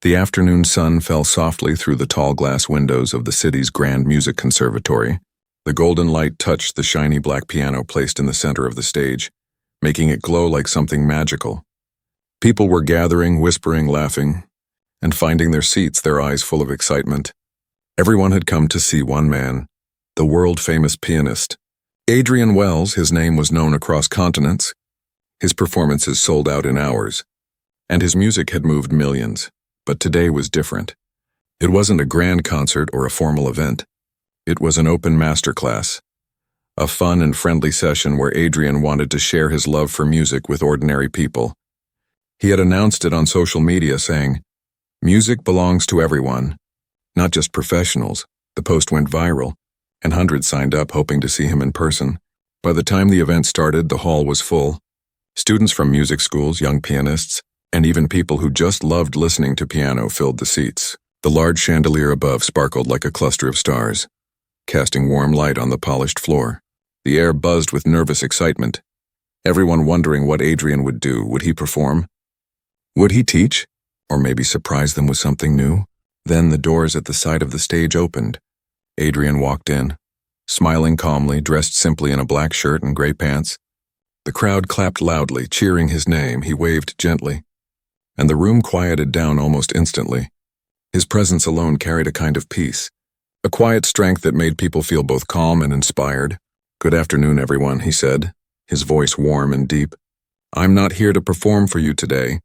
The afternoon sun fell softly through the tall glass windows of the city's grand music conservatory. The golden light touched the shiny black piano placed in the center of the stage, making it glow like something magical. People were gathering, whispering, laughing, and finding their seats, their eyes full of excitement. Everyone had come to see one man, the world-famous pianist. Adrian Wells, his name was known across continents. His performances sold out in hours, and his music had moved millions. But today was different. It wasn't a grand concert or a formal event. It was an open masterclass, a fun and friendly session where Adrian wanted to share his love for music with ordinary people. He had announced it on social media saying, "Music belongs to everyone, not just professionals." The post went viral, and hundreds signed up hoping to see him in person. By the time the event started, the hall was full. Students from music schools, young pianists, and even people who just loved listening to piano filled the seats. The large chandelier above sparkled like a cluster of stars, casting warm light on the polished floor. The air buzzed with nervous excitement, everyone wondering what Adrian would do. Would he perform? Would he teach? Or maybe surprise them with something new? Then the doors at the side of the stage opened. Adrian walked in, smiling calmly, dressed simply in a black shirt and gray pants. The crowd clapped loudly, cheering his name. He waved gently, and the room quieted down almost instantly. His presence alone carried a kind of peace, a quiet strength that made people feel both calm and inspired. "Good afternoon, everyone," he said, his voice warm and deep. "I'm not here to perform for you today.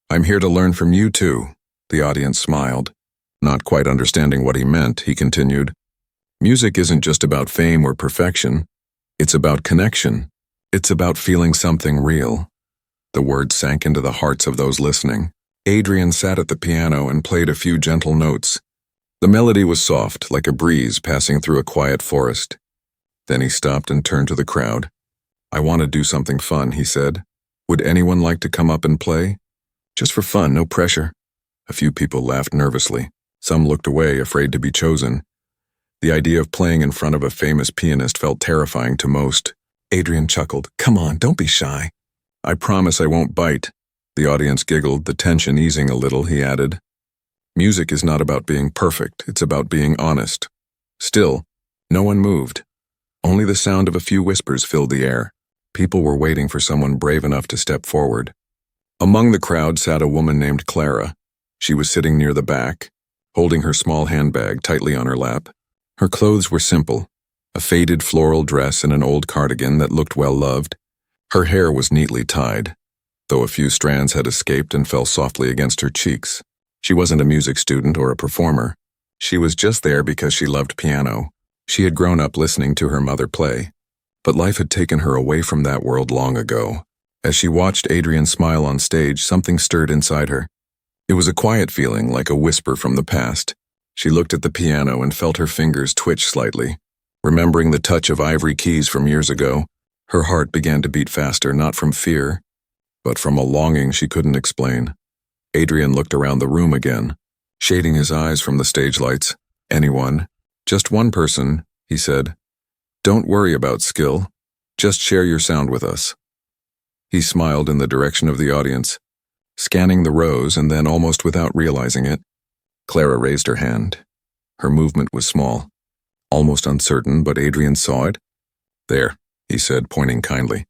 I'm here to learn from you too." The audience smiled. Not quite understanding what he meant, he continued, "Music isn't just about fame or perfection. It's about connection. It's about feeling something real." The words sank into the hearts of those listening. Adrian sat at the piano and played a few gentle notes. The melody was soft, like a breeze passing through a quiet forest. Then he stopped and turned to the crowd. "I want to do something fun," he said. "Would anyone like to come up and play? Just for fun, no pressure." A few people laughed nervously. Some looked away, afraid to be chosen. The idea of playing in front of a famous pianist felt terrifying to most. Adrian chuckled. "Come on, don't be shy. I promise I won't bite." The audience giggled, the tension easing a little. He added, "Music is not about being perfect, it's about being honest." Still, no one moved. Only the sound of a few whispers filled the air. People were waiting for someone brave enough to step forward. Among the crowd sat a woman named Clara. She was sitting near the back, holding her small handbag tightly on her lap. Her clothes were simple, a faded floral dress and an old cardigan that looked well loved. Her hair was neatly tied, though a few strands had escaped and fell softly against her cheeks. She wasn't a music student or a performer. She was just there because she loved piano. She had grown up listening to her mother play, but life had taken her away from that world long ago. As she watched Adrian smile on stage, something stirred inside her. It was a quiet feeling, like a whisper from the past. She looked at the piano and felt her fingers twitch slightly. Remembering the touch of ivory keys from years ago, her heart began to beat faster, not from fear, but from a longing she couldn't explain. Adrian looked around the room again, shading his eyes from the stage lights. "Anyone? Just one person," he said. "Don't worry about skill. Just share your sound with us." He smiled in the direction of the audience, scanning the rows, and then, almost without realizing it, Clara raised her hand. Her movement was small, almost uncertain, but Adrian saw it. "There," he said, pointing kindly.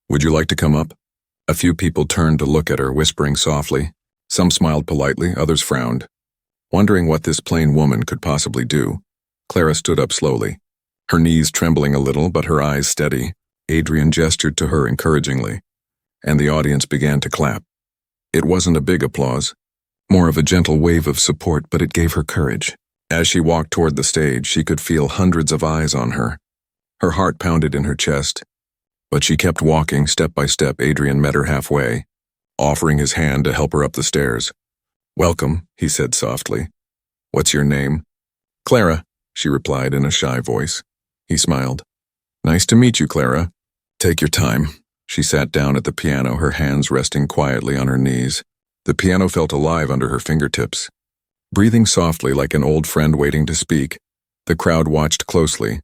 "Would you like to come up?" A few people turned to look at her, whispering softly. Some smiled politely, others frowned. Wondering what this plain woman could possibly do, Clara stood up slowly, her knees trembling a little but her eyes steady. Adrian gestured to her encouragingly, and the audience began to clap. It wasn't a big applause, more of a gentle wave of support, but it gave her courage. As she walked toward the stage, she could feel hundreds of eyes on her. Her heart pounded in her chest, but she kept walking step by step. Adrian met her halfway, offering his hand to help her up the stairs. "Welcome," he said softly. "What's your name?" "Clara," she replied in a shy voice. He smiled. "Nice to meet you, Clara. Take your time." She sat down at the piano, her hands resting quietly on her knees. The piano felt alive under her fingertips. Breathing softly like an old friend waiting to speak, the crowd watched closely,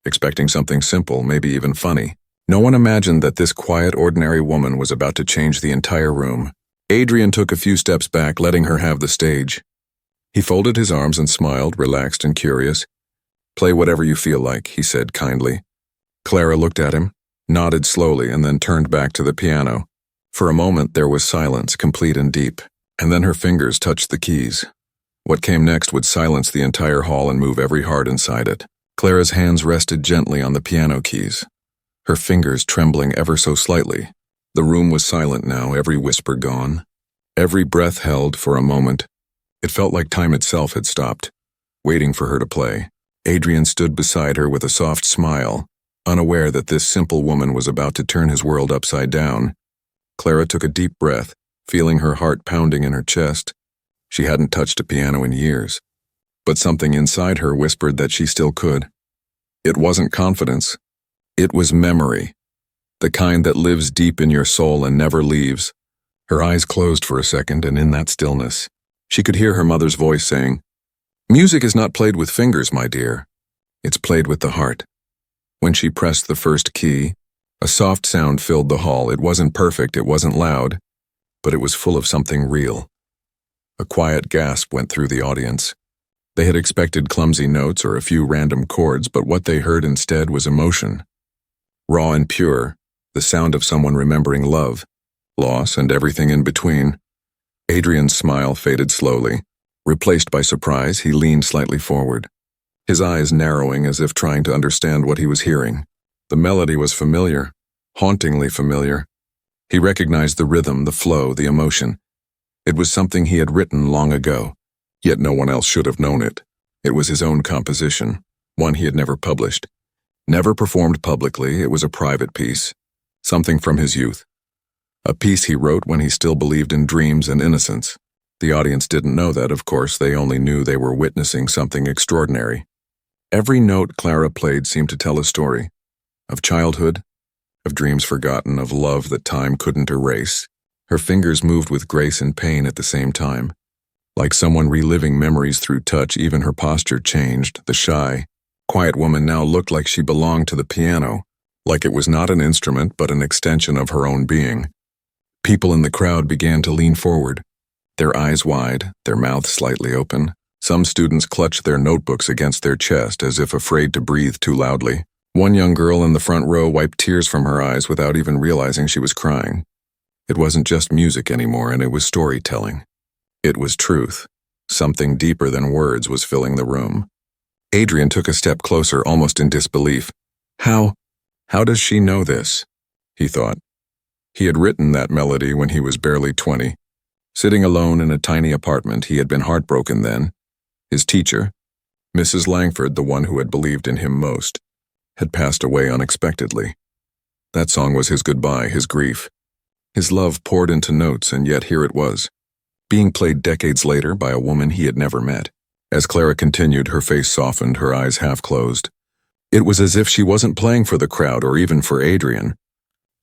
expecting something simple, maybe even funny. No one imagined that this quiet, ordinary woman was about to change the entire room. Adrian took a few steps back, letting her have the stage. He folded his arms and smiled, relaxed and curious. "Play whatever you feel like," he said kindly. Clara looked at him, nodded slowly, and then turned back to the piano. For a moment there was silence, complete and deep, and then her fingers touched the keys. What came next would silence the entire hall and move every heart inside it. Clara's hands rested gently on the piano keys, her fingers trembling ever so slightly. The room was silent now, every whisper gone, every breath held for a moment. It felt like time itself had stopped, waiting for her to play. Adrian stood beside her with a soft smile, unaware that this simple woman was about to turn his world upside down. Clara took a deep breath, feeling her heart pounding in her chest. She hadn't touched a piano in years, but something inside her whispered that she still could. It wasn't confidence. It was memory, the kind that lives deep in your soul and never leaves. Her eyes closed for a second, and in that stillness, she could hear her mother's voice saying, "Music is not played with fingers, my dear. It's played with the heart." When she pressed the first key, a soft sound filled the hall. It wasn't perfect, it wasn't loud, but it was full of something real. A quiet gasp went through the audience. They had expected clumsy notes or a few random chords, but what they heard instead was emotion. Raw and pure, the sound of someone remembering love, loss, and everything in between. Adrian's smile faded slowly. Replaced by surprise, he leaned slightly forward, his eyes narrowing as if trying to understand what he was hearing. The melody was familiar, hauntingly familiar. He recognized the rhythm, the flow, the emotion. It was something he had written long ago, yet no one else should have known it. It was his own composition, one he had never published, never performed publicly. It was a private piece, something from his youth. A piece he wrote when he still believed in dreams and innocence. The audience didn't know that, of course. They only knew they were witnessing something extraordinary. Every note Clara played seemed to tell a story, of childhood, of dreams forgotten, of love that time couldn't erase. Her fingers moved with grace and pain at the same time. Like someone reliving memories through touch, even her posture changed. The shy, quiet woman now looked like she belonged to the piano, like it was not an instrument but an extension of her own being. People in the crowd began to lean forward, their eyes wide, their mouths slightly open. Some students clutched their notebooks against their chest as if afraid to breathe too loudly. One young girl in the front row wiped tears from her eyes without even realizing she was crying. It wasn't just music anymore, and it was storytelling. It was truth. Something deeper than words was filling the room. Adrian took a step closer, almost in disbelief. How does she know this? He thought. He had written that melody when he was barely 20. Sitting alone in a tiny apartment, he had been heartbroken then. His teacher, Mrs. Langford, the one who had believed in him most, had passed away unexpectedly. That song was his goodbye, his grief. His love poured into notes, and yet here it was, being played decades later by a woman he had never met. As Clara continued, her face softened, her eyes half closed. It was as if she wasn't playing for the crowd or even for Adrian.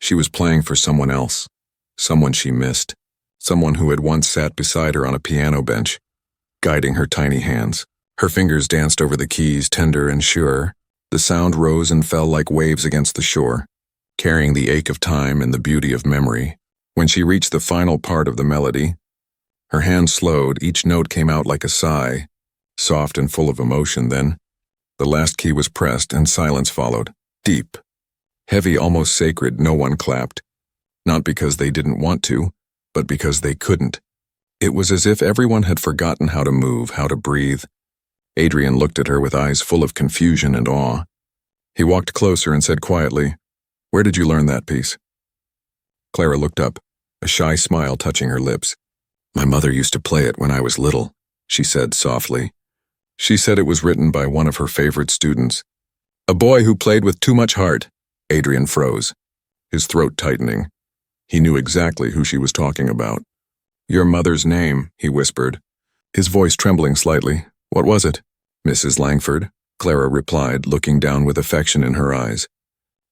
She was playing for someone else, someone she missed, someone who had once sat beside her on a piano bench, guiding her tiny hands. Her fingers danced over the keys, tender and sure. The sound rose and fell like waves against the shore, carrying the ache of time and the beauty of memory. When she reached the final part of the melody, her hand slowed. Each note came out like a sigh, soft and full of emotion. Then the last key was pressed and silence followed, deep, heavy, almost sacred. No one clapped, not because they didn't want to, but because they couldn't. It was as if everyone had forgotten how to move, how to breathe. Adrian looked at her with eyes full of confusion and awe. He walked closer and said quietly, "Where did you learn that piece?" Clara looked up, a shy smile touching her lips. "My mother used to play it when I was little," she said softly. She said it was written by one of her favorite students. "A boy who played with too much heart." Adrian froze, his throat tightening. He knew exactly who she was talking about. "Your mother's name," he whispered, his voice trembling slightly. "What was it?" "Mrs. Langford," Clara replied, looking down with affection in her eyes.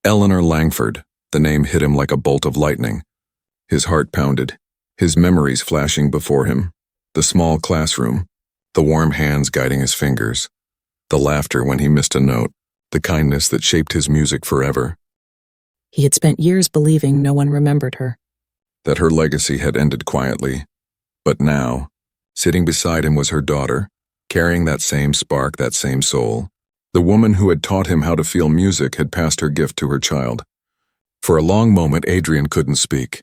Eleanor Langford. The name hit him like a bolt of lightning. His heart pounded, his memories flashing before him. The small classroom, the warm hands guiding his fingers, the laughter when he missed a note, the kindness that shaped his music forever. He had spent years believing no one remembered her. that her legacy had ended quietly. But now, sitting beside him was her daughter, carrying that same spark, that same soul. The woman who had taught him how to feel music had passed her gift to her child. For a long moment, Adrian couldn't speak.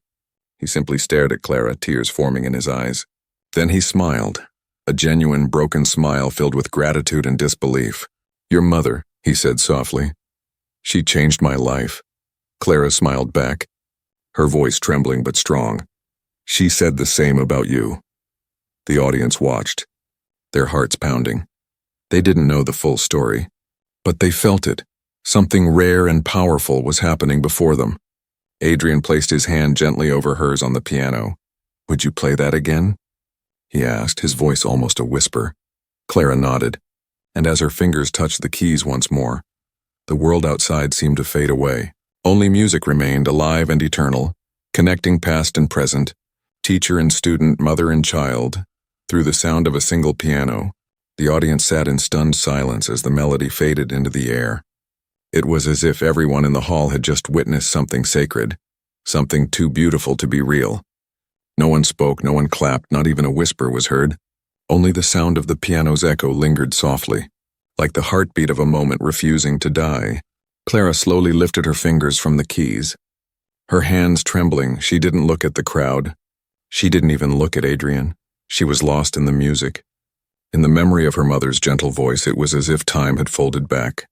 He simply stared at Clara, tears forming in his eyes. Then he smiled, a genuine, broken smile filled with gratitude and disbelief. "Your mother," he said softly. "She changed my life." Clara smiled back, her voice trembling but strong. "She said the same about you." The audience watched, their hearts pounding. They didn't know the full story, but they felt it. Something rare and powerful was happening before them. Adrian placed his hand gently over hers on the piano. "Would you play that again?" he asked, his voice almost a whisper. Clara nodded, and as her fingers touched the keys once more, the world outside seemed to fade away. Only music remained, alive and eternal, connecting past and present, teacher and student, mother and child, through the sound of a single piano. The audience sat in stunned silence as the melody faded into the air. It was as if everyone in the hall had just witnessed something sacred, something too beautiful to be real. No one spoke, no one clapped, not even a whisper was heard. Only the sound of the piano's echo lingered softly, like the heartbeat of a moment refusing to die. Clara slowly lifted her fingers from the keys. Her hands trembling, she didn't look at the crowd. She didn't even look at Adrian. She was lost in the music. In the memory of her mother's gentle voice, it was as if time had folded back,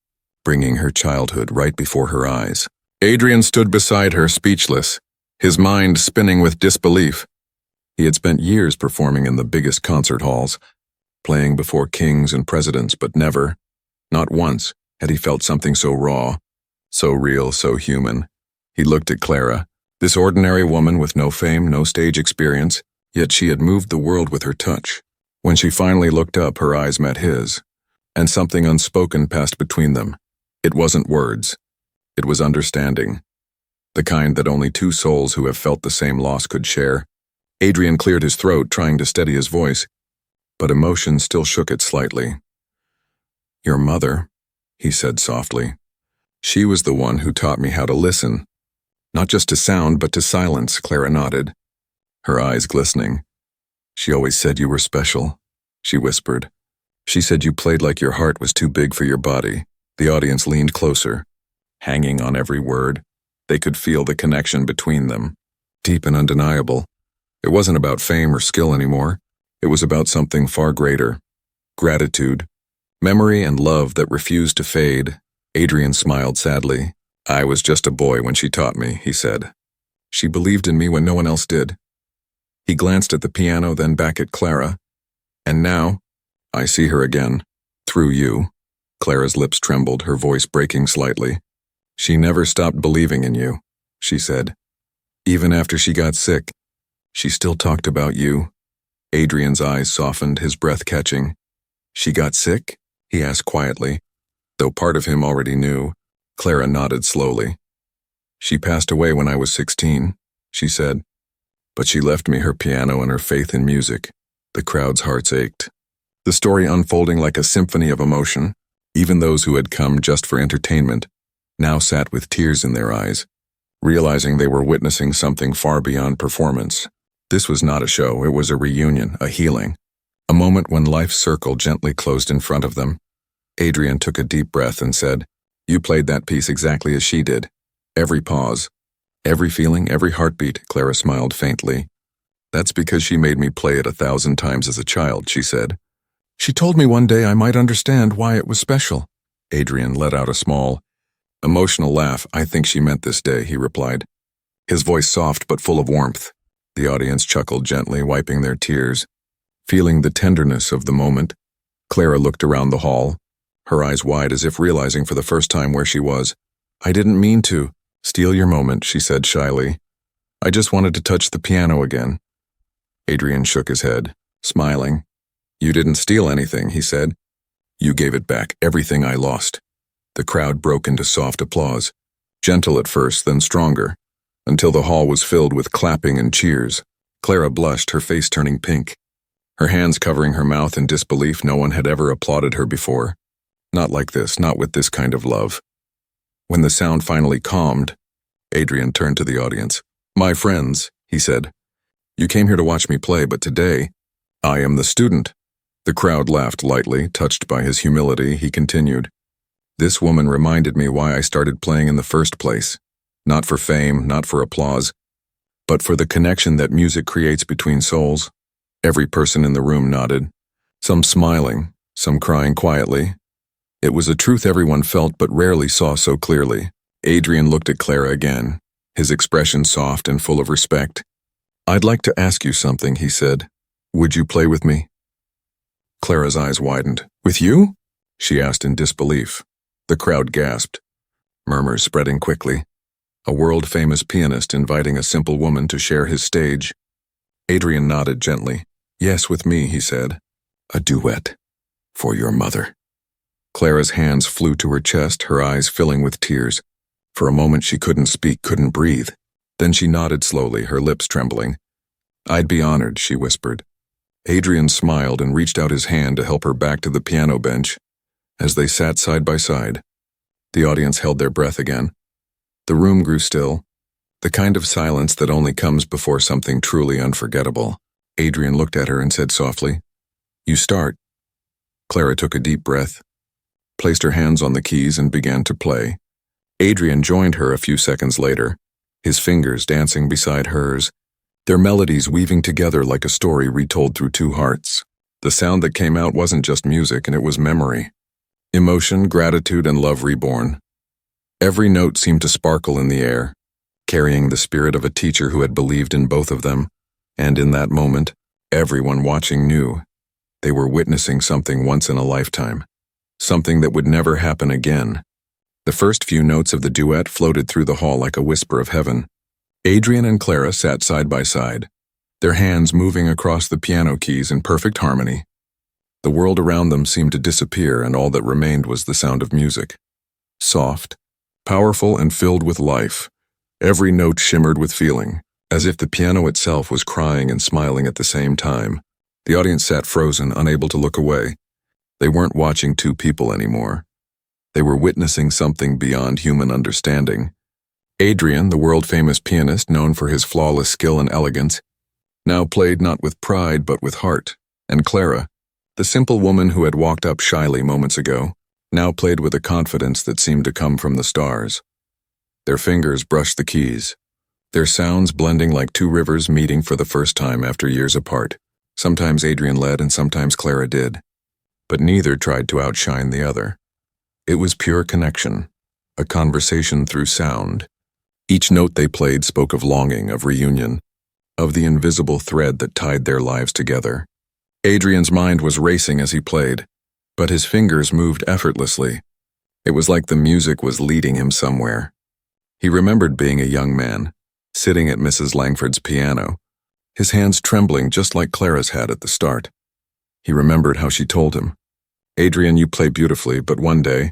bringing her childhood right before her eyes. Adrian stood beside her, speechless, his mind spinning with disbelief. He had spent years performing in the biggest concert halls, playing before kings and presidents, but never, not once, had he felt something so raw, so real, so human. He looked at Clara, this ordinary woman with no fame, no stage experience, yet she had moved the world with her touch. When she finally looked up, her eyes met his, and something unspoken passed between them. It wasn't words. It was understanding, the kind that only two souls who have felt the same loss could share. Adrian cleared his throat, trying to steady his voice, but emotion still shook it slightly. "Your mother," he said softly. "She was the one who taught me how to listen. Not just to sound, but to silence," Clara nodded, her eyes glistening. "She always said you were special," she whispered. "She said you played like your heart was too big for your body." The audience leaned closer, hanging on every word. They could feel the connection between them, deep and undeniable. It wasn't about fame or skill anymore. It was about something far greater. Gratitude, memory and love that refused to fade. Adrian smiled sadly. "I was just a boy when she taught me," he said. "She believed in me when no one else did." He glanced at the piano, then back at Clara. "And now, I see her again. Through you." Clara's lips trembled, her voice breaking slightly. "She never stopped believing in you," she said. "Even after she got sick, she still talked about you." Adrian's eyes softened, his breath catching. "She got sick?" he asked quietly, though part of him already knew. Clara nodded slowly. "She passed away when I was 16, she said. But she left me her piano and her faith in music." The crowd's hearts ached, the story unfolding like a symphony of emotion. Even those who had come just for entertainment now sat with tears in their eyes, realizing they were witnessing something far beyond performance. This was not a show, it was a reunion, a healing, a moment when life's circle gently closed in front of them. Adrian took a deep breath and said, "You played that piece exactly as she did. Every pause, every feeling, every heartbeat." Clara smiled faintly. "That's because she made me play it 1,000 times as a child," she said. "She told me one day I might understand why it was special." Adrian let out a small, emotional laugh. "I think she meant this day," he replied, his voice soft but full of warmth. The audience chuckled gently, wiping their tears. Feeling the tenderness of the moment, Clara looked around the hall, her eyes wide as if realizing for the first time where she was. "I didn't mean to steal your moment," she said shyly. "I just wanted to touch the piano again." Adrian shook his head, smiling. "You didn't steal anything," he said. "You gave it back, everything I lost." The crowd broke into soft applause, gentle at first, then stronger, until the hall was filled with clapping and cheers. Clara blushed, her face turning pink, her hands covering her mouth in disbelief. No one had ever applauded her before. Not like this, not with this kind of love. When the sound finally calmed, Adrian turned to the audience. "My friends," he said. "You came here to watch me play, but today, I am the student." The crowd laughed lightly, touched by his humility. He continued, "This woman reminded me why I started playing in the first place. Not for fame, not for applause, but for the connection that music creates between souls." Every person in the room nodded, some smiling, some crying quietly. It was a truth everyone felt but rarely saw so clearly. Adrian looked at Clara again, his expression soft and full of respect. "I'd like to ask you something," he said. "Would you play with me?" Clara's eyes widened. "With you?" she asked in disbelief. The crowd gasped, murmurs spreading quickly. A world-famous pianist inviting a simple woman to share his stage. Adrian nodded gently. "Yes, with me," he said. "A duet. For your mother." Clara's hands flew to her chest, her eyes filling with tears. For a moment she couldn't speak, couldn't breathe. Then she nodded slowly, her lips trembling. "I'd be honored," she whispered. Adrian smiled and reached out his hand to help her back to the piano bench. As they sat side by side, the audience held their breath again. The room grew still, the kind of silence that only comes before something truly unforgettable. Adrian looked at her and said softly, "You start." Clara took a deep breath, placed her hands on the keys and began to play. Adrian joined her a few seconds later, his fingers dancing beside hers, their melodies weaving together like a story retold through two hearts. The sound that came out wasn't just music, and it was memory. Emotion, gratitude, and love reborn. Every note seemed to sparkle in the air, carrying the spirit of a teacher who had believed in both of them. And in that moment, everyone watching knew they were witnessing something once in a lifetime, something that would never happen again. The first few notes of the duet floated through the hall like a whisper of heaven. Adrian and Clara sat side by side, their hands moving across the piano keys in perfect harmony. The world around them seemed to disappear, and all that remained was the sound of music. Soft, powerful, and filled with life. Every note shimmered with feeling, as if the piano itself was crying and smiling at the same time. The audience sat frozen, unable to look away. They weren't watching two people anymore. They were witnessing something beyond human understanding. Adrian, the world-famous pianist known for his flawless skill and elegance, now played not with pride but with heart. And Clara, the simple woman who had walked up shyly moments ago, now played with a confidence that seemed to come from the stars. Their fingers brushed the keys, their sounds blending like two rivers meeting for the first time after years apart. Sometimes Adrian led and sometimes Clara did, but neither tried to outshine the other. It was pure connection, a conversation through sound. Each note they played spoke of longing, of reunion, of the invisible thread that tied their lives together. Adrian's mind was racing as he played, but his fingers moved effortlessly. It was like the music was leading him somewhere. He remembered being a young man, sitting at Mrs. Langford's piano, his hands trembling just like Clara's had at the start. He remembered how she told him, "Adrian, you play beautifully, but one day,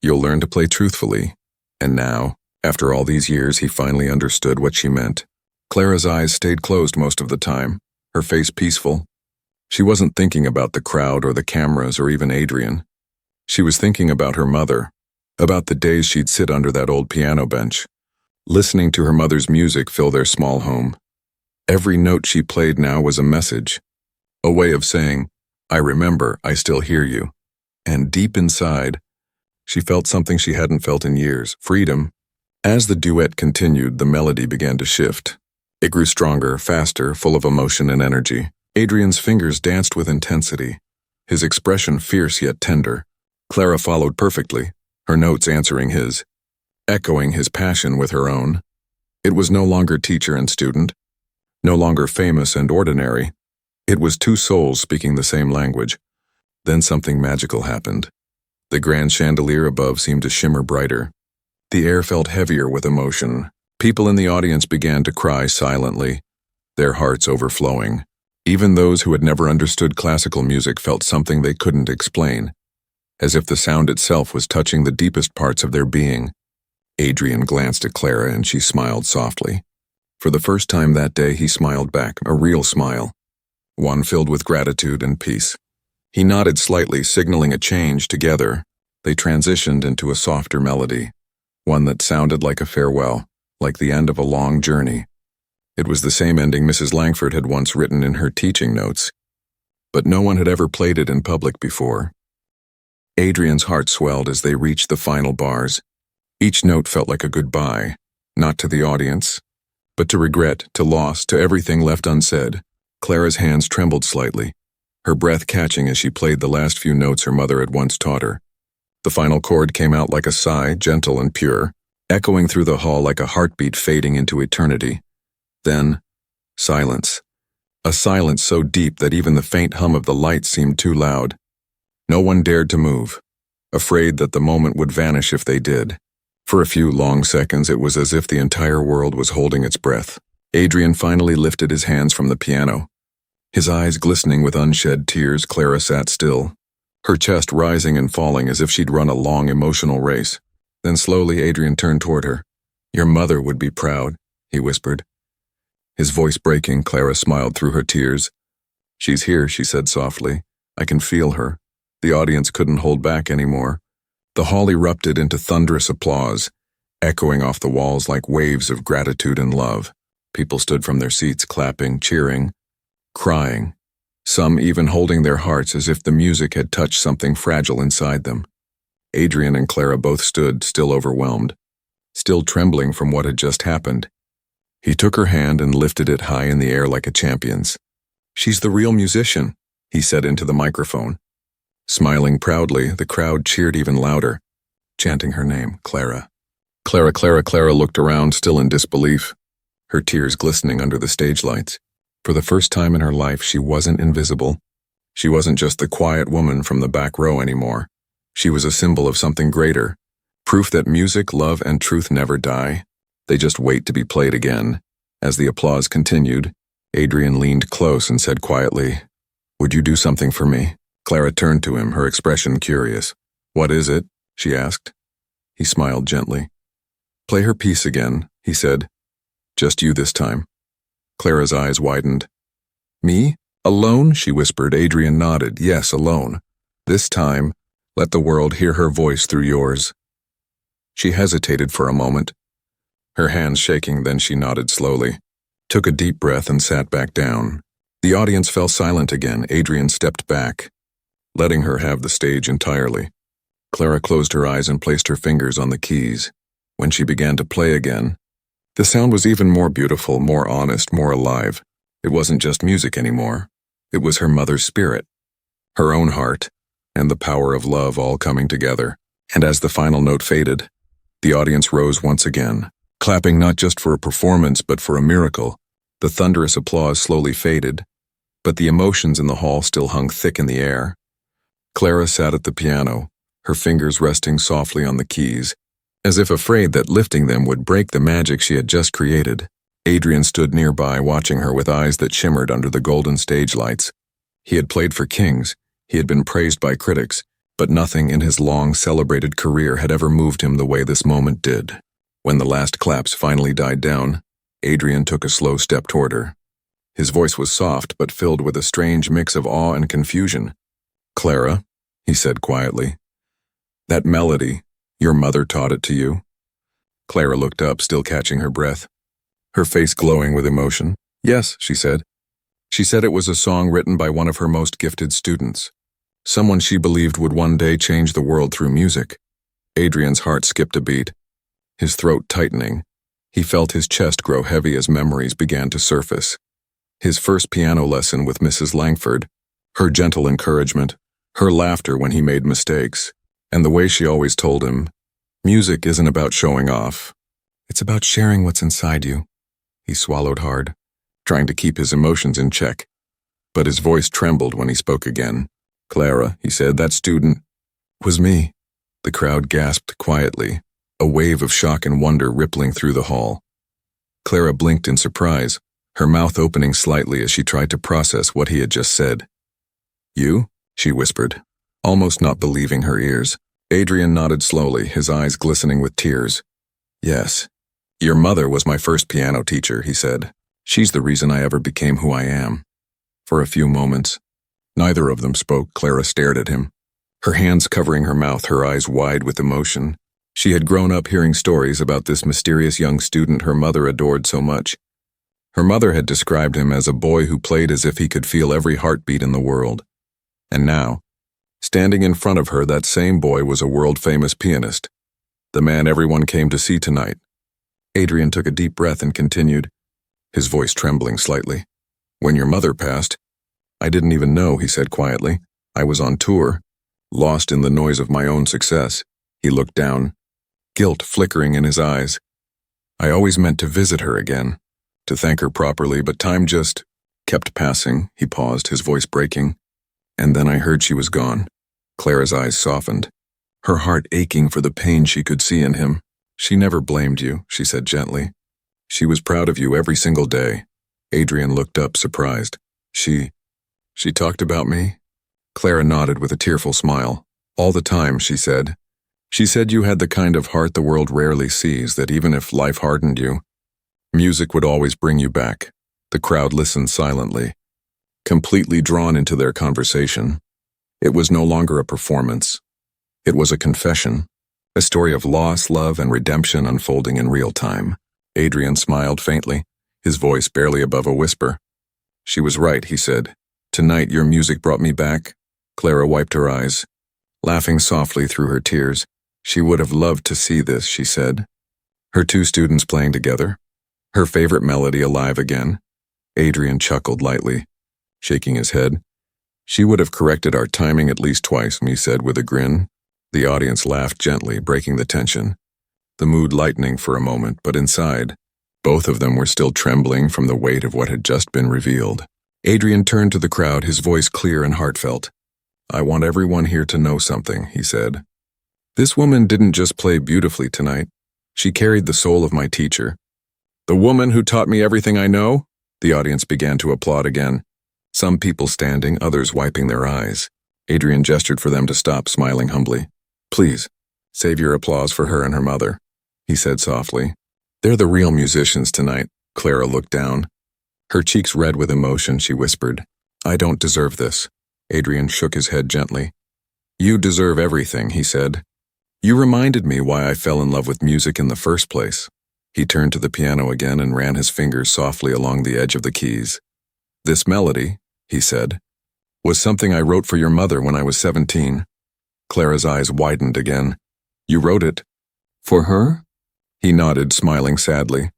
you'll learn to play truthfully." And now, after all these years, he finally understood what she meant. Clara's eyes stayed closed most of the time, her face peaceful. She wasn't thinking about the crowd or the cameras or even Adrian. She was thinking about her mother, about the days she'd sit under that old piano bench, listening to her mother's music fill their small home. Every note she played now was a message, a way of saying, "I remember, I still hear you." And deep inside, she felt something she hadn't felt in years, freedom. As the duet continued, the melody began to shift. It grew stronger, faster, full of emotion and energy. Adrian's fingers danced with intensity, his expression fierce yet tender. Clara followed perfectly, her notes answering his, echoing his passion with her own. It was no longer teacher and student, no longer famous and ordinary. It was two souls speaking the same language. Then something magical happened. The grand chandelier above seemed to shimmer brighter. The air felt heavier with emotion. People in the audience began to cry silently, their hearts overflowing. Even those who had never understood classical music felt something they couldn't explain, as if the sound itself was touching the deepest parts of their being. Adrian glanced at Clara and she smiled softly. For the first time that day, he smiled back, a real smile, one filled with gratitude and peace. He nodded slightly, signaling a change. Together, they transitioned into a softer melody, one that sounded like a farewell, like the end of a long journey. It was the same ending Mrs. Langford had once written in her teaching notes, but no one had ever played it in public before. Adrian's heart swelled as they reached the final bars. Each note felt like a goodbye, not to the audience, but to regret, to loss, to everything left unsaid. Clara's hands trembled slightly, her breath catching as she played the last few notes her mother had once taught her. The final chord came out like a sigh, gentle and pure, echoing through the hall like a heartbeat fading into eternity. Then, silence. A silence so deep that even the faint hum of the lights seemed too loud. No one dared to move, afraid that the moment would vanish if they did. For a few long seconds it was as if the entire world was holding its breath. Adrian finally lifted his hands from the piano. His eyes glistening with unshed tears, Clara sat still, her chest rising and falling as if she'd run a long emotional race. Then slowly Adrian turned toward her. "Your mother would be proud," he whispered. His voice breaking, Clara smiled through her tears. "She's here," she said softly. "I can feel her." The audience couldn't hold back anymore. The hall erupted into thunderous applause, echoing off the walls like waves of gratitude and love. People stood from their seats clapping, cheering, crying, some even holding their hearts as if the music had touched something fragile inside them. Adrian and Clara both stood, still overwhelmed, still trembling from what had just happened. He took her hand and lifted it high in the air like a champion's. "She's the real musician," he said into the microphone. Smiling proudly, the crowd cheered even louder, chanting her name, Clara. Clara, Clara, Clara looked around, still in disbelief, her tears glistening under the stage lights. For the first time in her life, she wasn't invisible. She wasn't just the quiet woman from the back row anymore. She was a symbol of something greater, proof that music, love, and truth never die. They just wait to be played again. As the applause continued, Adrian leaned close and said quietly, "Would you do something for me?" Clara turned to him, her expression curious. "What is it?" she asked. He smiled gently. "Play her piece again," he said. "Just you this time." Clara's eyes widened. "Me? Alone?" she whispered. Adrian nodded. "Yes, alone. This time, let the world hear her voice through yours." She hesitated for a moment, her hands shaking, then she nodded slowly, took a deep breath and sat back down. The audience fell silent again. Adrian stepped back, letting her have the stage entirely. Clara closed her eyes and placed her fingers on the keys. When she began to play again, the sound was even more beautiful, more honest, more alive. It wasn't just music anymore. It was her mother's spirit, her own heart, and the power of love all coming together. And as the final note faded, the audience rose once again, clapping not just for a performance but for a miracle. The thunderous applause slowly faded, but the emotions in the hall still hung thick in the air. Clara sat at the piano, her fingers resting softly on the keys, as if afraid that lifting them would break the magic she had just created. Adrian stood nearby, watching her with eyes that shimmered under the golden stage lights. He had played for kings, he had been praised by critics, but nothing in his long, celebrated career had ever moved him the way this moment did. When the last claps finally died down, Adrian took a slow step toward her. His voice was soft but filled with a strange mix of awe and confusion. "Clara," he said quietly, "that melody, your mother taught it to you?" Clara looked up, still catching her breath, her face glowing with emotion. "Yes," she said. She said it was a song written by one of her most gifted students, someone she believed would one day change the world through music. Adrian's heart skipped a beat, his throat tightening. He felt his chest grow heavy as memories began to surface. His first piano lesson with Mrs. Langford, her gentle encouragement, her laughter when he made mistakes, and the way she always told him, "Music isn't about showing off. It's about sharing what's inside you." He swallowed hard, trying to keep his emotions in check, but his voice trembled when he spoke again. "Clara," he said, "that student was me." The crowd gasped quietly, a wave of shock and wonder rippling through the hall. Clara blinked in surprise, her mouth opening slightly as she tried to process what he had just said. "You?" she whispered, almost not believing her ears. Adrian nodded slowly, his eyes glistening with tears. "Yes. Your mother was my first piano teacher," he said. "She's the reason I ever became who I am." For a few moments, neither of them spoke. Clara stared at him, her hands covering her mouth, her eyes wide with emotion. She had grown up hearing stories about this mysterious young student her mother adored so much. Her mother had described him as a boy who played as if he could feel every heartbeat in the world. And now, standing in front of her, that same boy was a world-famous pianist, the man everyone came to see tonight. Adrian took a deep breath and continued, his voice trembling slightly. When your mother passed, I didn't even know, he said quietly. I was on tour, lost in the noise of my own success. He looked down, guilt flickering in his eyes. I always meant to visit her again, to thank her properly, but time just kept passing. He paused, his voice breaking. And then I heard she was gone. Clara's eyes softened, her heart aching for the pain she could see in him. She never blamed you, she said gently. She was proud of you every single day. Adrian looked up, surprised. She talked about me? Clara nodded with a tearful smile. All the time, she said. She said you had the kind of heart the world rarely sees, that even if life hardened you, music would always bring you back. The crowd listened silently, completely drawn into their conversation. It was no longer a performance. It was a confession, a story of loss, love, and redemption unfolding in real time. Adrian smiled faintly, his voice barely above a whisper. She was right, he said. Tonight your music brought me back. Clara wiped her eyes, laughing softly through her tears. She would have loved to see this, she said. Her two students playing together, her favorite melody alive again. Adrian chuckled lightly, shaking his head. She would have corrected our timing at least twice, he said with a grin. The audience laughed gently, breaking the tension, the mood lightening for a moment, but inside, both of them were still trembling from the weight of what had just been revealed. Adrian turned to the crowd, his voice clear and heartfelt. I want everyone here to know something, he said. This woman didn't just play beautifully tonight. She carried the soul of my teacher. The woman who taught me everything I know? The audience began to applaud again. Some people standing, others wiping their eyes. Adrian gestured for them to stop, smiling humbly. Please, save your applause for her and her mother, he said softly. They're the real musicians tonight. Clara looked down. Her cheeks red with emotion, she whispered. I don't deserve this. Adrian shook his head gently. You deserve everything, he said. You reminded me why I fell in love with music in the first place. He turned to the piano again and ran his fingers softly along the edge of the keys. This melody, he said, was something I wrote for your mother when I was 17. Clara's eyes widened again. You wrote it? For her? He nodded, smiling sadly.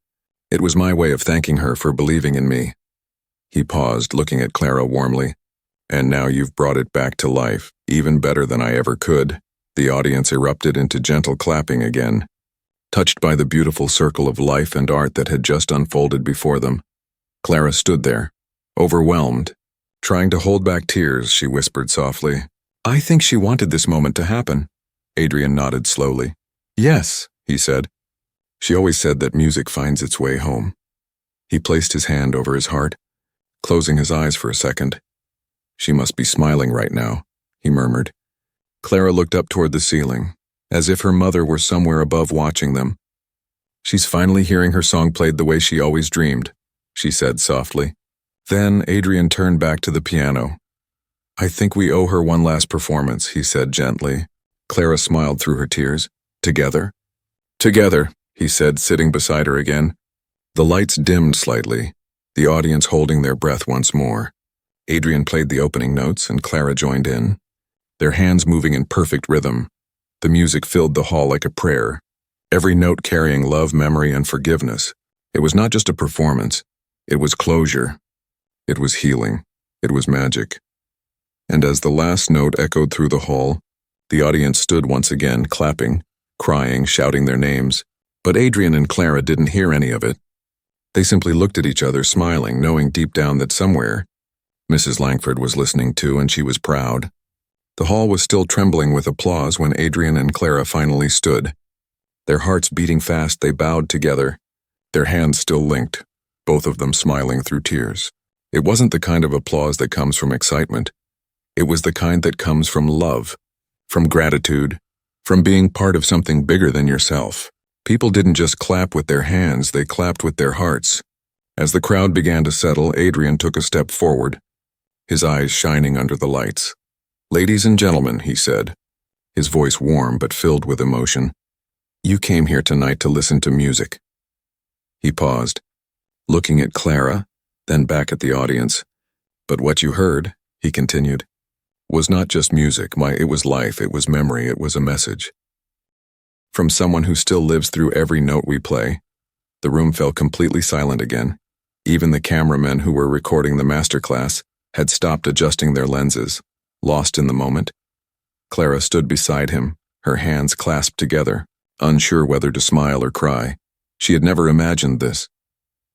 It was my way of thanking her for believing in me. He paused, looking at Clara warmly. And now you've brought it back to life, even better than I ever could. The audience erupted into gentle clapping again, touched by the beautiful circle of life and art that had just unfolded before them. Clara stood there, overwhelmed, trying to hold back tears. She whispered softly, I think she wanted this moment to happen. Adrian nodded slowly. Yes, he said. She always said that music finds its way home. He placed his hand over his heart, closing his eyes for a second. She must be smiling right now, he murmured. Clara looked up toward the ceiling, as if her mother were somewhere above watching them. She's finally hearing her song played the way she always dreamed, she said softly. Then Adrian turned back to the piano. I think we owe her one last performance, he said gently. Clara smiled through her tears. Together? Together, he said, sitting beside her again. The lights dimmed slightly, the audience holding their breath once more. Adrian played the opening notes and Clara joined in, their hands moving in perfect rhythm. The music filled the hall like a prayer, every note carrying love, memory, and forgiveness. It was not just a performance. It was closure. It was healing. It was magic. And as the last note echoed through the hall, the audience stood once again, clapping, crying, shouting their names. But Adrian and Clara didn't hear any of it. They simply looked at each other, smiling, knowing deep down that somewhere Mrs. Langford was listening too, and she was proud. The hall was still trembling with applause when Adrian and Clara finally stood. Their hearts beating fast, they bowed together, their hands still linked, both of them smiling through tears. It wasn't the kind of applause that comes from excitement. It was the kind that comes from love, from gratitude, from being part of something bigger than yourself. People didn't just clap with their hands, they clapped with their hearts. As the crowd began to settle, Adrian took a step forward, his eyes shining under the lights. Ladies and gentlemen, he said, his voice warm but filled with emotion. You came here tonight to listen to music. He paused, looking at Clara, then back at the audience. But what you heard, he continued, was not just music. It was life, it was memory, it was a message. From someone who still lives through every note we play. The room fell completely silent again. Even the cameramen who were recording the masterclass had stopped adjusting their lenses, lost in the moment. Clara stood beside him, her hands clasped together, unsure whether to smile or cry. She had never imagined this.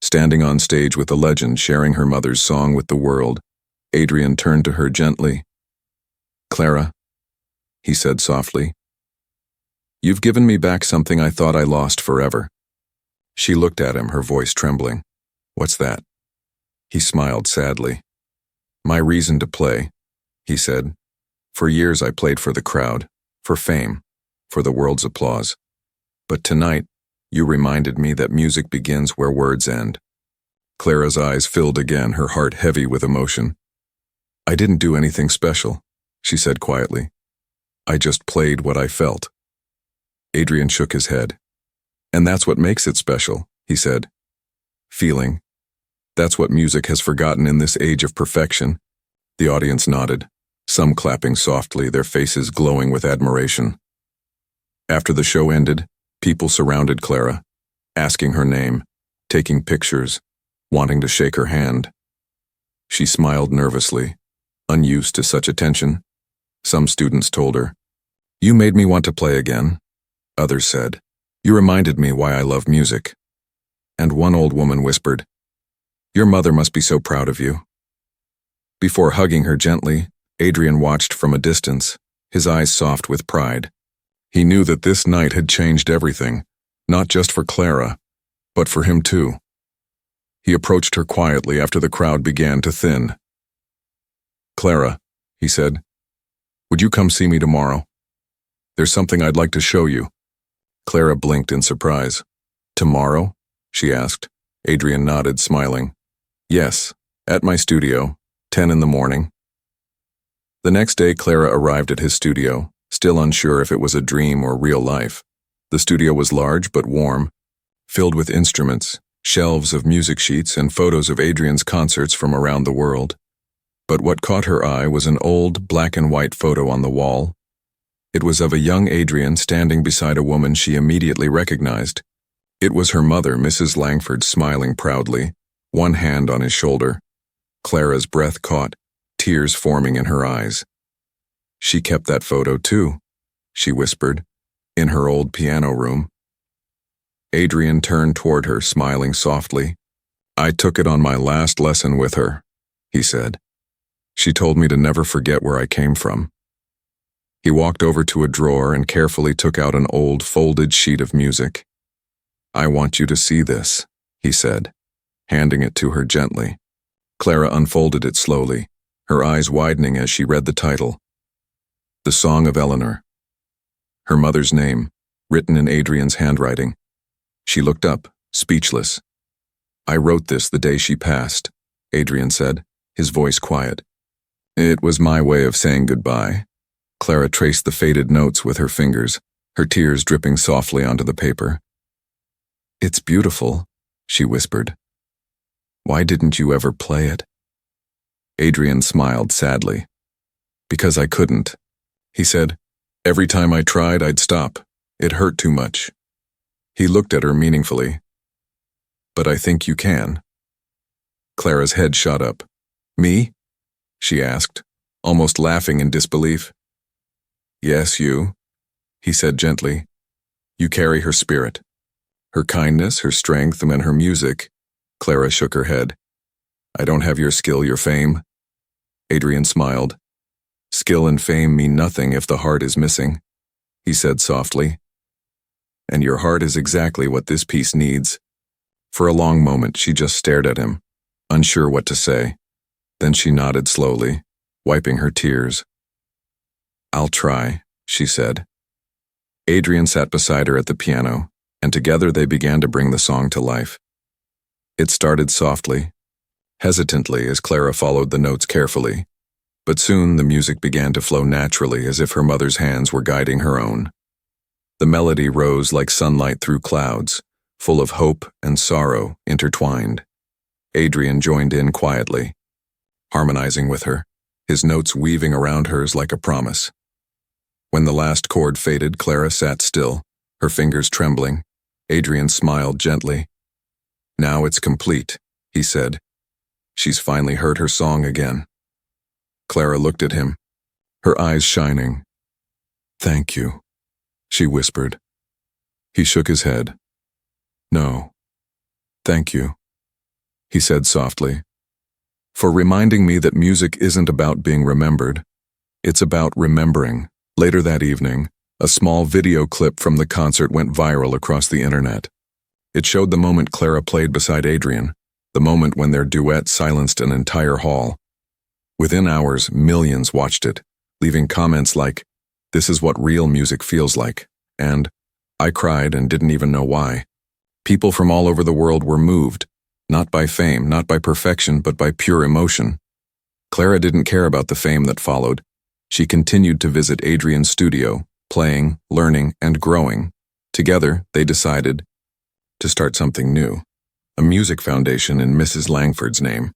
Standing on stage with a legend sharing her mother's song with the world, Adrian turned to her gently. "Clara," he said softly, "you've given me back something I thought I lost forever." She looked at him, her voice trembling. "What's that?" He smiled sadly. "My reason to play," he said. "For years I played for the crowd, for fame, for the world's applause. But tonight, you reminded me that music begins where words end." Clara's eyes filled again, her heart heavy with emotion. "I didn't do anything special," she said quietly. "I just played what I felt." Adrian shook his head. "And that's what makes it special," he said. "Feeling. That's what music has forgotten in this age of perfection." The audience nodded, some clapping softly, their faces glowing with admiration. After the show ended, people surrounded Clara, asking her name, taking pictures, wanting to shake her hand. She smiled nervously, unused to such attention. Some students told her, "You made me want to play again." Others said, "You reminded me why I love music." And one old woman whispered, "Your mother must be so proud of you." Before hugging her gently, Adrian watched from a distance, his eyes soft with pride. He knew that this night had changed everything, not just for Clara, but for him too. He approached her quietly after the crowd began to thin. "Clara," he said, "would you come see me tomorrow? There's something I'd like to show you." Clara blinked in surprise. "Tomorrow?" she asked. Adrian nodded, smiling. "Yes, at my studio, 10 in the morning." The next day, Clara arrived at his studio, still unsure if it was a dream or real life. The studio was large but warm, filled with instruments, shelves of music sheets, and photos of Adrian's concerts from around the world. But what caught her eye was an old black-and-white photo on the wall. It was of a young Adrian standing beside a woman she immediately recognized. It was her mother, Mrs. Langford, smiling proudly, one hand on his shoulder. Clara's breath caught, tears forming in her eyes. "She kept that photo too," she whispered, "in her old piano room." Adrian turned toward her, smiling softly. "I took it on my last lesson with her," he said. "She told me to never forget where I came from." He walked over to a drawer and carefully took out an old folded sheet of music. "I want you to see this," he said, handing it to her gently. Clara unfolded it slowly, her eyes widening as she read the title. "The Song of Eleanor." Her mother's name, written in Adrian's handwriting. She looked up, speechless. "I wrote this the day she passed," Adrian said, his voice quiet. "It was my way of saying goodbye." Clara traced the faded notes with her fingers, her tears dripping softly onto the paper. "It's beautiful," she whispered. "Why didn't you ever play it?" Adrian smiled sadly. "Because I couldn't," he said. "Every time I tried, I'd stop. It hurt too much." He looked at her meaningfully. "But I think you can." Clara's head shot up. "Me?" she asked, almost laughing in disbelief. "Yes, you," he said gently. "You carry her spirit. Her kindness, her strength, and her music." Clara shook her head. "I don't have your skill, your fame." Adrian smiled. "Skill and fame mean nothing if the heart is missing," he said softly. "And your heart is exactly what this piece needs." For a long moment, she just stared at him, unsure what to say. Then she nodded slowly, wiping her tears. "I'll try," she said. Adrian sat beside her at the piano, and together they began to bring the song to life. It started softly, hesitantly as Clara followed the notes carefully, but soon the music began to flow naturally as if her mother's hands were guiding her own. The melody rose like sunlight through clouds, full of hope and sorrow intertwined. Adrian joined in quietly, harmonizing with her, his notes weaving around hers like a promise. When the last chord faded, Clara sat still, her fingers trembling. Adrian smiled gently. "Now it's complete," he said. "She's finally heard her song again." Clara looked at him, her eyes shining. "Thank you," she whispered. He shook his head. "No, thank you," he said softly, "for reminding me that music isn't about being remembered. It's about remembering." Later that evening, a small video clip from the concert went viral across the internet. It showed the moment Clara played beside Adrian, the moment when their duet silenced an entire hall. Within hours, millions watched it, leaving comments like, "This is what real music feels like," and "I cried and didn't even know why." People from all over the world were moved, not by fame, not by perfection, but by pure emotion. Clara didn't care about the fame that followed. She continued to visit Adrian's studio, playing, learning, and growing. Together, they decided to start something new, a music foundation in Mrs. Langford's name,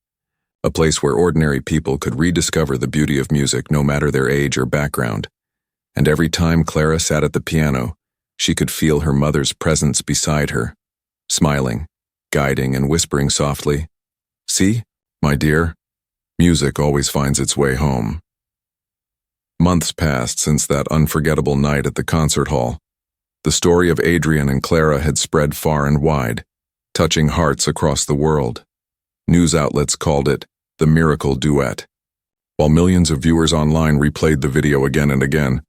a place where ordinary people could rediscover the beauty of music no matter their age or background. And every time Clara sat at the piano, she could feel her mother's presence beside her, smiling, guiding, and whispering softly, "See, my dear, music always finds its way home." Months passed since that unforgettable night at the concert hall. The story of Adrian and Clara had spread far and wide, touching hearts across the world. News outlets called it the miracle duet, while millions of viewers online replayed the video again and again.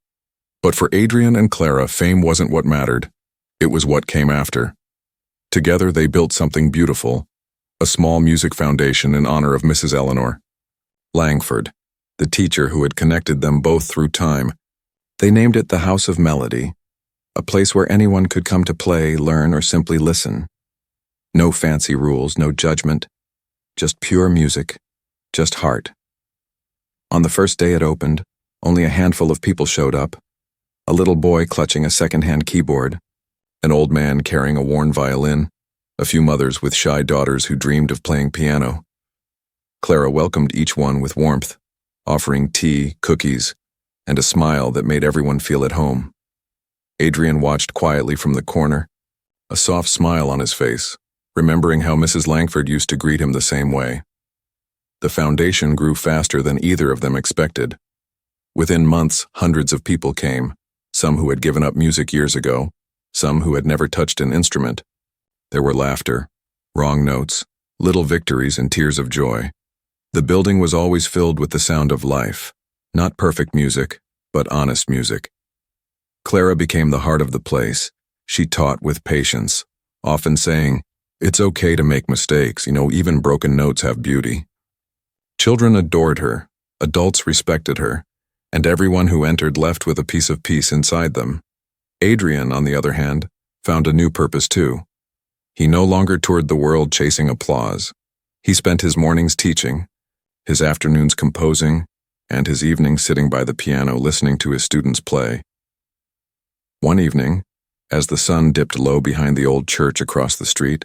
But for Adrian and Clara, fame wasn't what mattered. It was what came after. Together they built something beautiful, a small music foundation in honor of Mrs. Eleanor Langford, the teacher who had connected them both through time. They named it the House of Melody, a place where anyone could come to play, learn, or simply listen. No fancy rules, no judgment, just pure music, just heart. On the first day it opened, only a handful of people showed up. A little boy clutching a second-hand keyboard, an old man carrying a worn violin, a few mothers with shy daughters who dreamed of playing piano. Clara welcomed each one with warmth, offering tea, cookies, and a smile that made everyone feel at home. Adrian watched quietly from the corner, a soft smile on his face, remembering how Mrs. Langford used to greet him the same way. The foundation grew faster than either of them expected. Within months, hundreds of people came, some who had given up music years ago, some who had never touched an instrument. There were laughter, wrong notes, little victories, and tears of joy. The building was always filled with the sound of life, not perfect music, but honest music. Clara became the heart of the place. She taught with patience, often saying, "It's okay to make mistakes, even broken notes have beauty." Children adored her, adults respected her, and everyone who entered left with a piece of peace inside them. Adrian, on the other hand, found a new purpose too. He no longer toured the world chasing applause. He spent his mornings teaching, his afternoons composing, and his evenings sitting by the piano listening to his students play. One evening, as the sun dipped low behind the old church across the street,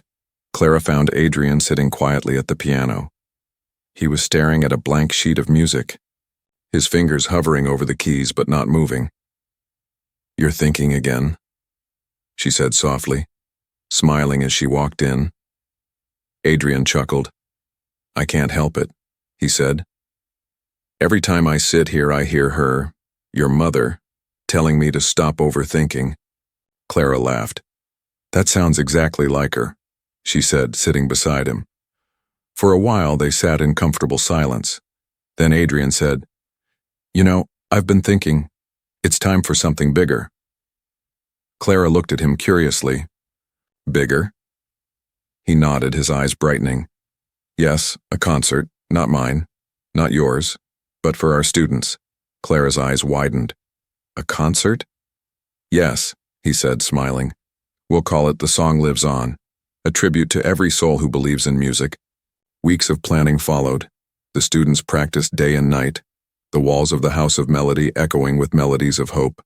Clara found Adrian sitting quietly at the piano. He was staring at a blank sheet of music, his fingers hovering over the keys but not moving. "You're thinking again," she said softly, smiling as she walked in. Adrian chuckled. "I can't help it," he said. "Every time I sit here I hear her, your mother, telling me to stop overthinking." Clara laughed. "That sounds exactly like her," she said, sitting beside him. For a while they sat in comfortable silence. Then Adrian said, "I've been thinking, it's time for something bigger." Clara looked at him curiously. "Bigger?" He nodded, his eyes brightening. "Yes, a concert, not mine, not yours, but for our students." Clara's eyes widened. "A concert?" "Yes," he said, smiling. "We'll call it The Song Lives On, a tribute to every soul who believes in music." Weeks of planning followed. The students practiced day and night, the walls of the House of Melody echoing with melodies of hope.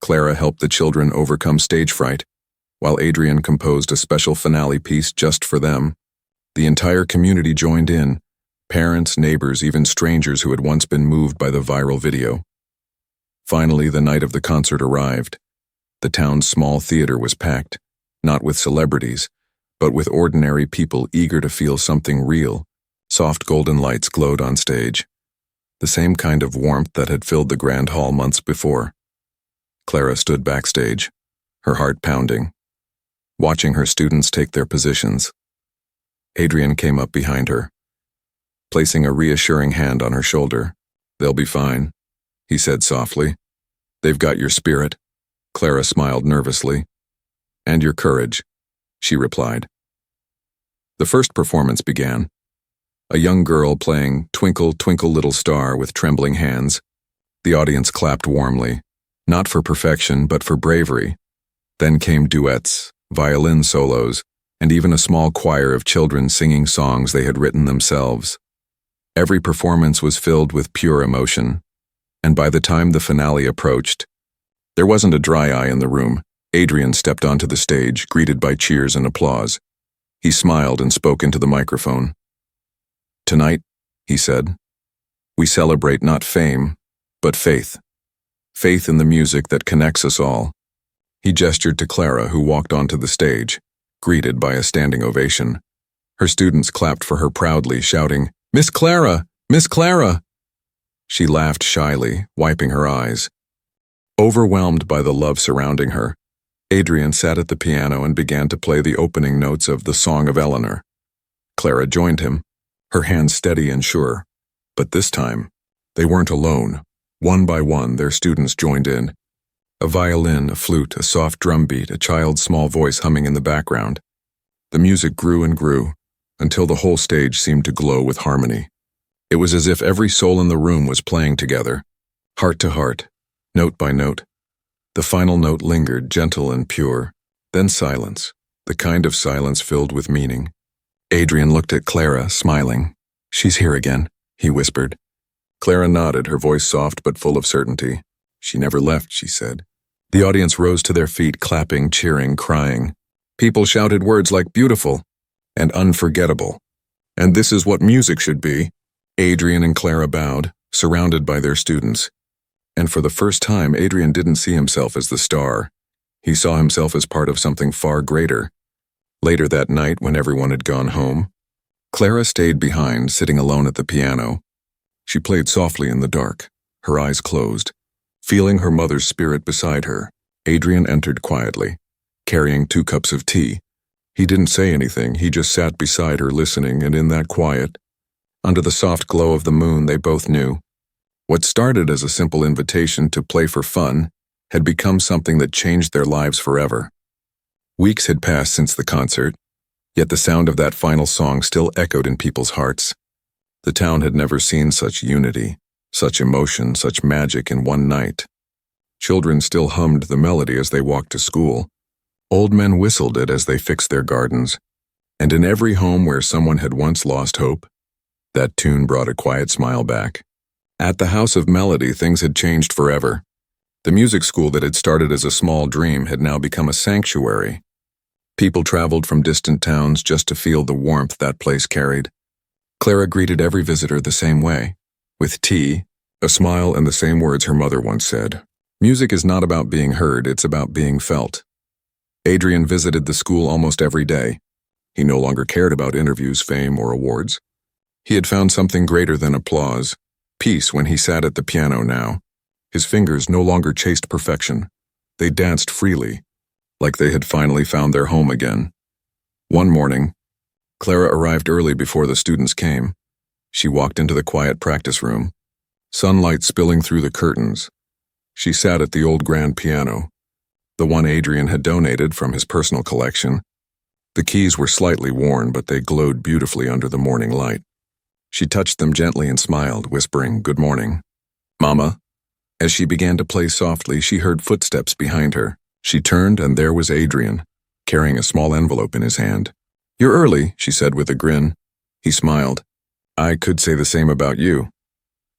Clara helped the children overcome stage fright, while Adrian composed a special finale piece just for them. The entire community joined in, parents, neighbors, even strangers who had once been moved by the viral video. Finally, the night of the concert arrived. The town's small theater was packed, not with celebrities, but with ordinary people eager to feel something real. Soft golden lights glowed on stage, the same kind of warmth that had filled the grand hall months before. Clara stood backstage, her heart pounding, watching her students take their positions. Adrian came up behind her, placing a reassuring hand on her shoulder. "They'll be fine," he said softly. "They've got your spirit." Clara smiled nervously. "And your courage," she replied. The first performance began. A young girl playing Twinkle, Twinkle, Little Star with trembling hands. The audience clapped warmly, not for perfection but for bravery. Then came duets, violin solos, and even a small choir of children singing songs they had written themselves. Every performance was filled with pure emotion, and by the time the finale approached, there wasn't a dry eye in the room. Adrian stepped onto the stage, greeted by cheers and applause. He smiled and spoke into the microphone. "Tonight," he said, "we celebrate not fame, but faith. Faith in the music that connects us all." He gestured to Clara, who walked onto the stage, greeted by a standing ovation. Her students clapped for her proudly, shouting, "Miss Clara! Miss Clara!" She laughed shyly, wiping her eyes. Overwhelmed by the love surrounding her, Adrian sat at the piano and began to play the opening notes of The Song of Eleanor. Clara joined him, her hands steady and sure. But this time, they weren't alone. One by one, their students joined in. A violin, a flute, a soft drum beat, a child's small voice humming in the background. The music grew and grew, until the whole stage seemed to glow with harmony. It was as if every soul in the room was playing together, heart to heart, note by note. The final note lingered, gentle and pure. Then silence, the kind of silence filled with meaning. Adrian looked at Clara, smiling. "She's here again," he whispered. Clara nodded, her voice soft but full of certainty. "She never left," she said. The audience rose to their feet, clapping, cheering, crying. People shouted words like beautiful and unforgettable. "And this is what music should be." Adrian and Clara bowed, surrounded by their students. And for the first time, Adrian didn't see himself as the star. He saw himself as part of something far greater. Later that night, when everyone had gone home, Clara stayed behind, sitting alone at the piano. She played softly in the dark, her eyes closed, feeling her mother's spirit beside her. Adrian entered quietly, carrying 2 cups of tea. He didn't say anything, he just sat beside her listening, and in that quiet, under the soft glow of the moon, they both knew. What started as a simple invitation to play for fun had become something that changed their lives forever. Weeks had passed since the concert, yet the sound of that final song still echoed in people's hearts. The town had never seen such unity, such emotion, such magic in one night. Children still hummed the melody as they walked to school. Old men whistled it as they fixed their gardens. And in every home where someone had once lost hope, that tune brought a quiet smile back. At the House of Melody, things had changed forever. The music school that had started as a small dream had now become a sanctuary. People traveled from distant towns just to feel the warmth that place carried. Clara greeted every visitor the same way, with tea, a smile, and the same words her mother once said. Music is not about being heard, it's about being felt. Adrian visited the school almost every day. He no longer cared about interviews, fame, or awards. He had found something greater than applause, peace when he sat at the piano now. His fingers no longer chased perfection. They danced freely, like they had finally found their home again. One morning, Clara arrived early before the students came. She walked into the quiet practice room, sunlight spilling through the curtains. She sat at the old grand piano, the one Adrian had donated from his personal collection. The keys were slightly worn, but they glowed beautifully under the morning light. She touched them gently and smiled, whispering, "Good morning, Mama." As she began to play softly, she heard footsteps behind her. She turned, and there was Adrian, carrying a small envelope in his hand. "You're early," she said with a grin. He smiled. "I could say the same about you."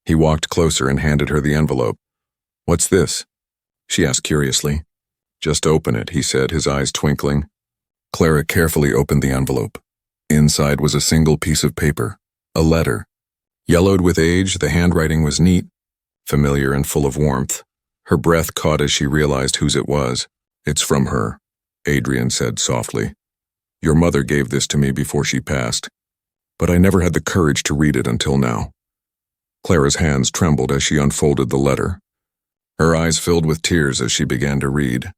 He walked closer and handed her the envelope. "What's this?" she asked curiously. "Just open it," he said, his eyes twinkling. Clara carefully opened the envelope. Inside was a single piece of paper, a letter. Yellowed with age, the handwriting was neat, familiar and full of warmth. Her breath caught as she realized whose it was. "It's from her," Adrian said softly. "Your mother gave this to me before she passed, but I never had the courage to read it until now." Clara's hands trembled as she unfolded the letter. Her eyes filled with tears as she began to read,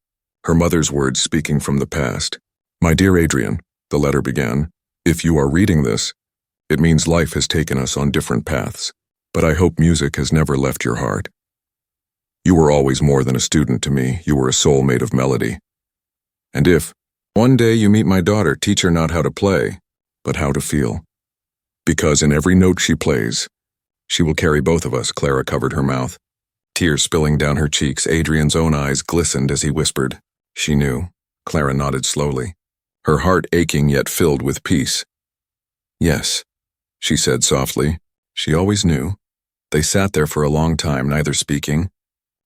her mother's words speaking from the past. "My dear Adrian," the letter began, "if you are reading this, it means life has taken us on different paths, but I hope music has never left your heart. You were always more than a student to me, you were a soul made of melody. And if, one day you meet my daughter, teach her not how to play, but how to feel. Because in every note she plays, she will carry both of us." Clara covered her mouth. Tears spilling down her cheeks, Adrian's own eyes glistened as he whispered. She knew. Clara nodded slowly, her heart aching yet filled with peace. "Yes," she said softly. She always knew. They sat there for a long time, neither speaking,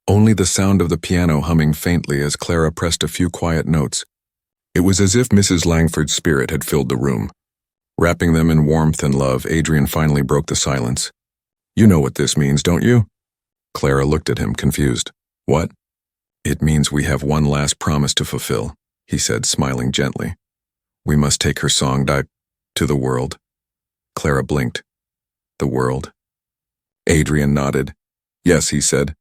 only the sound of the piano humming faintly as Clara pressed a few quiet notes. It was as if Mrs. Langford's spirit had filled the room. Wrapping them in warmth and love, Adrian finally broke the silence. "You know what this means, don't you?" Clara looked at him, confused. "What?" "It means we have one last promise to fulfill," he said, smiling gently. "We must take her song to the world." Clara blinked. "The world?" Adrian nodded. "Yes," he said.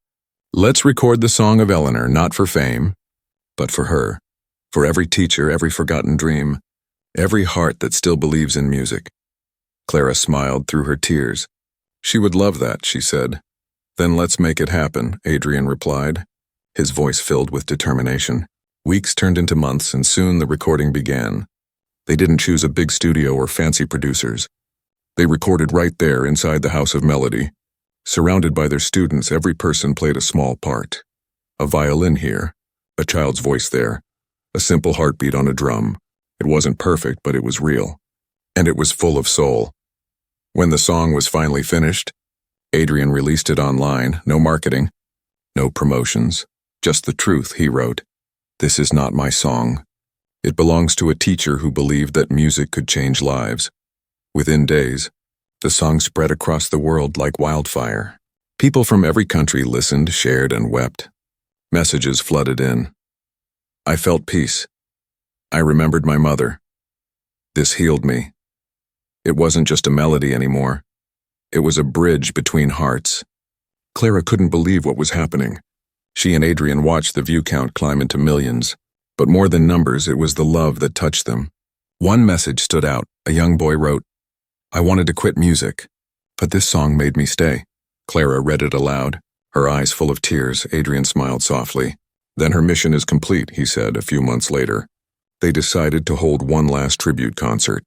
"Let's record the song of Eleanor, not for fame, but for her, for every teacher, every forgotten dream, every heart that still believes in music." Clara smiled through her tears. "She would love that," she said. "Then let's make it happen," Adrian replied, his voice filled with determination. Weeks turned into months, and soon the recording began. They didn't choose a big studio or fancy producers. They recorded right there inside the House of Melody. Surrounded by their students, every person played a small part. A violin here, a child's voice there, a simple heartbeat on a drum. It wasn't perfect, but it was real. And it was full of soul. When the song was finally finished, Adrian released it online, no marketing, no promotions, just the truth, he wrote. "This is not my song. It belongs to a teacher who believed that music could change lives." Within days, the song spread across the world like wildfire. People from every country listened, shared, and wept. Messages flooded in. I felt peace. I remembered my mother. This healed me. It wasn't just a melody anymore. It was a bridge between hearts. Clara couldn't believe what was happening. She and Adrian watched the view count climb into millions. But more than numbers, it was the love that touched them. One message stood out. A young boy wrote, "I wanted to quit music, but this song made me stay." Clara read it aloud, her eyes full of tears. Adrian smiled softly. "Then her mission is complete," he said a few months later. They decided to hold one last tribute concert.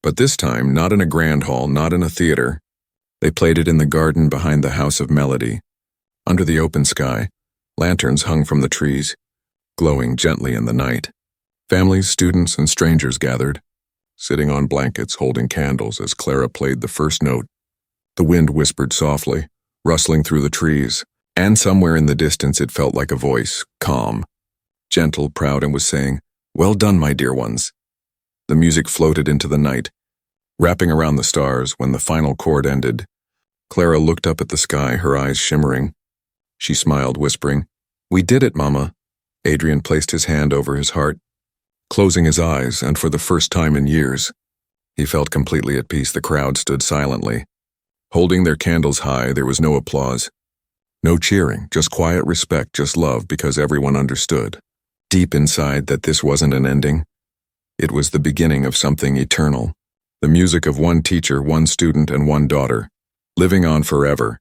But this time, not in a grand hall, not in a theater. They played it in the garden behind the House of Melody. Under the open sky, lanterns hung from the trees, glowing gently in the night. Families, students, and strangers gathered, sitting on blankets holding candles as Clara played the first note. The wind whispered softly, rustling through the trees, and somewhere in the distance it felt like a voice, calm, gentle, proud, and was saying, "Well done, my dear ones." The music floated into the night, wrapping around the stars. When the final chord ended, Clara looked up at the sky, her eyes shimmering. She smiled, whispering, "We did it, Mama." Adrian placed his hand over his heart, closing his eyes, and for the first time in years, he felt completely at peace. The crowd stood silently, holding their candles high. There was no applause, no cheering, just quiet respect, just love, because everyone understood, deep inside, that this wasn't an ending. It was the beginning of something eternal. The music of one teacher, one student, and one daughter, living on forever.